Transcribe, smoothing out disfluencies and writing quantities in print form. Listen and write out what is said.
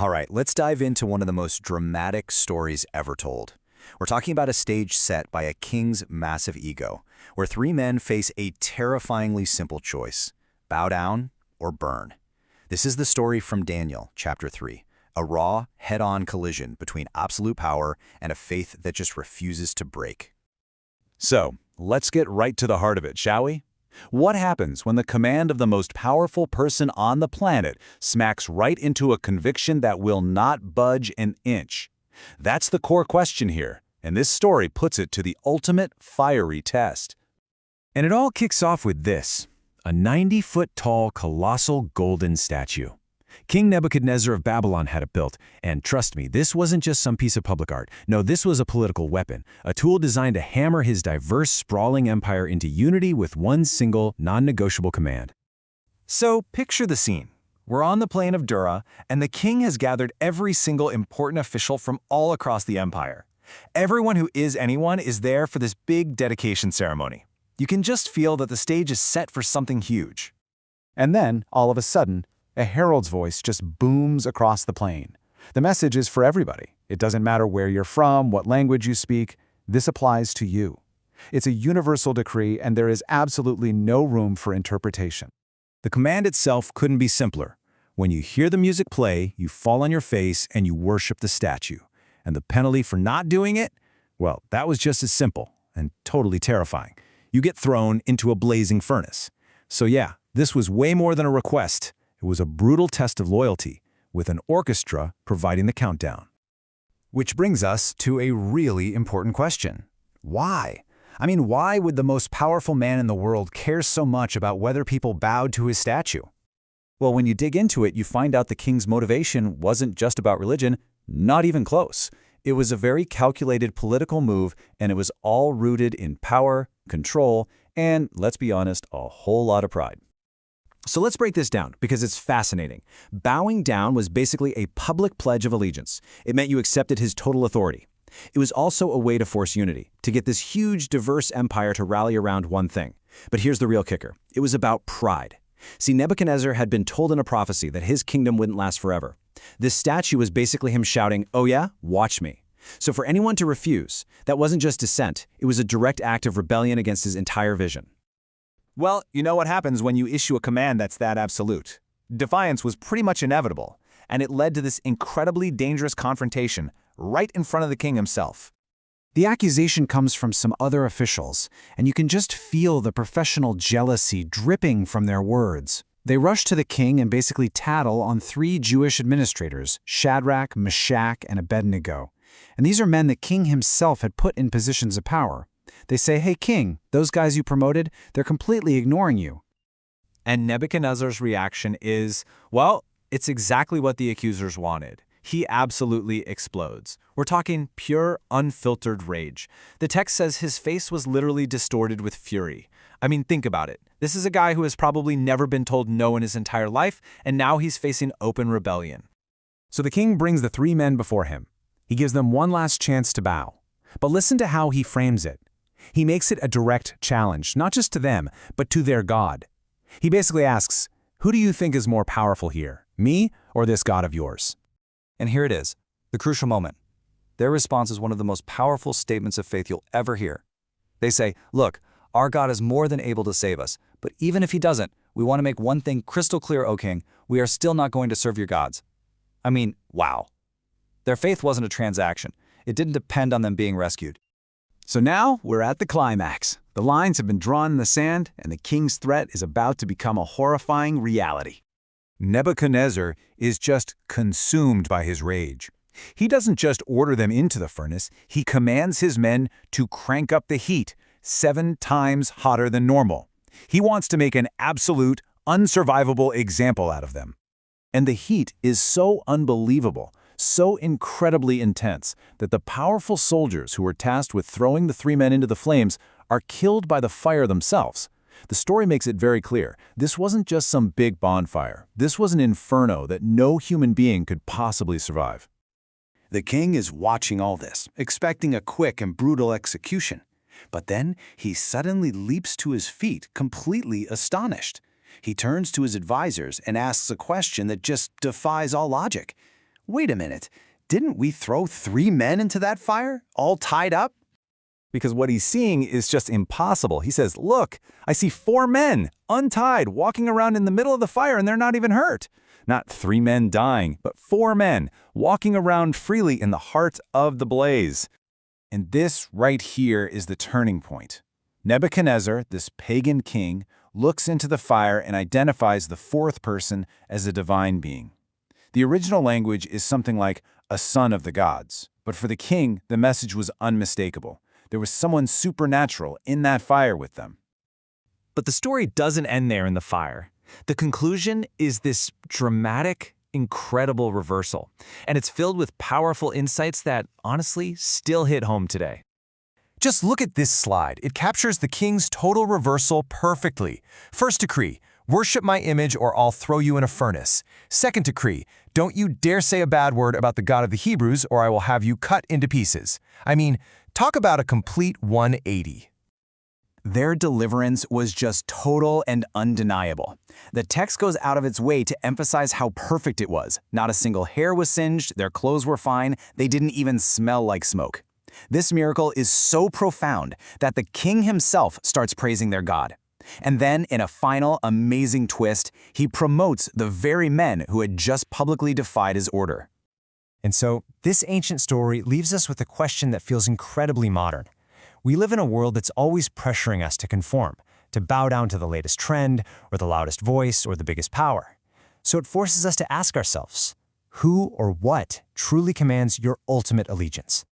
All right, let's dive into one of the most dramatic stories ever told. We're talking about a stage set by a king's massive ego, where three men face a terrifyingly simple choice: bow down or burn. This is the story from Daniel, chapter 3, a raw, head-on collision between absolute power and a faith that just refuses to break. So, let's get right to the heart of it, shall we? What happens when the command of the most powerful person on the planet smacks right into a conviction that will not budge an inch? That's the core question here, and this story puts it to the ultimate fiery test. And it all kicks off with this: a 90-foot-tall colossal golden statue. King Nebuchadnezzar of Babylon had it built, and trust me, this wasn't just some piece of public art. No, this was a political weapon, a tool designed to hammer his diverse, sprawling empire into unity with one single, non-negotiable command. So, picture the scene. We're on the plain of Dura, and the king has gathered every single important official from all across the empire. Everyone who is anyone is there for this big dedication ceremony. You can just feel that the stage is set for something huge. And then, all of a sudden, a herald's voice just booms across the plain. The message is for everybody. It doesn't matter where you're from, what language you speak. This applies to you. It's a universal decree, and there is absolutely no room for interpretation. The command itself couldn't be simpler. When you hear the music play, you fall on your face and you worship the statue. And the penalty for not doing it? Well, that was just as simple and totally terrifying. You get thrown into a blazing furnace. So yeah, this was way more than a request. It was a brutal test of loyalty, with an orchestra providing the countdown. Which brings us to a really important question. Why? I mean, why would the most powerful man in the world care so much about whether people bowed to his statue? Well, when you dig into it, you find out the king's motivation wasn't just about religion, not even close. It was a very calculated political move, and it was all rooted in power, control, and, let's be honest, a whole lot of pride. So let's break this down, because it's fascinating. Bowing down was basically a public pledge of allegiance. It meant you accepted his total authority. It was also a way to force unity, to get this huge, diverse empire to rally around one thing. But here's the real kicker. It was about pride. See, Nebuchadnezzar had been told in a prophecy that his kingdom wouldn't last forever. This statue was basically him shouting, "Oh yeah? Watch me." So for anyone to refuse, that wasn't just dissent. It was a direct act of rebellion against his entire vision. Well, you know what happens when you issue a command that's that absolute. Defiance was pretty much inevitable, and it led to this incredibly dangerous confrontation right in front of the king himself. The accusation comes from some other officials, and you can just feel the professional jealousy dripping from their words. They rush to the king and basically tattle on three Jewish administrators, Shadrach, Meshach, and Abednego. And these are men the king himself had put in positions of power. They say, "Hey, king, those guys you promoted, they're completely ignoring you." And Nebuchadnezzar's reaction is, well, it's exactly what the accusers wanted. He absolutely explodes. We're talking pure, unfiltered rage. The text says his face was literally distorted with fury. I mean, think about it. This is a guy who has probably never been told no in his entire life, and now he's facing open rebellion. So the king brings the three men before him. He gives them one last chance to bow. But listen to how he frames it. He makes it a direct challenge, not just to them, but to their God. He basically asks, "Who do you think is more powerful here, me or this God of yours?" And here it is, the crucial moment. Their response is one of the most powerful statements of faith you'll ever hear. They say, "Look, our God is more than able to save us, but even if he doesn't, we want to make one thing crystal clear, O king, we are still not going to serve your gods." I mean, wow. Their faith wasn't a transaction. It didn't depend on them being rescued. So now we're at the climax. The lines have been drawn in the sand, and the king's threat is about to become a horrifying reality. Nebuchadnezzar is just consumed by his rage. He doesn't just order them into the furnace, he commands his men to crank up the heat 7 times hotter than normal. He wants to make an absolute, unsurvivable example out of them. And the heat is so unbelievable, so incredibly intense, that the powerful soldiers who were tasked with throwing the three men into the flames are killed by the fire themselves. The story makes it very clear. This wasn't just some big bonfire. This was an inferno that no human being could possibly survive. The king is watching all this, expecting a quick and brutal execution. But then he suddenly leaps to his feet, completely astonished. He turns to his advisors and asks a question that just defies all logic. Wait a minute. Didn't we throw 3 men into that fire, all tied up? Because what he's seeing is just impossible. He says, look, I see 4 men, untied, walking around in the middle of the fire, and they're not even hurt. Not 3 men dying, but 4 men, walking around freely in the heart of the blaze. And this right here is the turning point. Nebuchadnezzar, this pagan king, looks into the fire and identifies the 4th person as a divine being. The original language is something like a son of the gods, but for the king, the message was unmistakable. There was someone supernatural in that fire with them. But the story doesn't end there in the fire. The conclusion is this dramatic, incredible reversal, and it's filled with powerful insights that, honestly, still hit home today. Just look at this slide. It captures the king's total reversal perfectly. First decree, worship my image or I'll throw you in a furnace. Second decree, don't you dare say a bad word about the God of the Hebrews or I will have you cut into pieces. I mean, talk about a complete 180. Their deliverance was just total and undeniable. The text goes out of its way to emphasize how perfect it was. Not a single hair was singed, their clothes were fine, they didn't even smell like smoke. This miracle is so profound that the king himself starts praising their God. And then, in a final, amazing twist, he promotes the very men who had just publicly defied his order. And so, this ancient story leaves us with a question that feels incredibly modern. We live in a world that's always pressuring us to conform, to bow down to the latest trend, or the loudest voice, or the biggest power. So it forces us to ask ourselves, who or what truly commands your ultimate allegiance?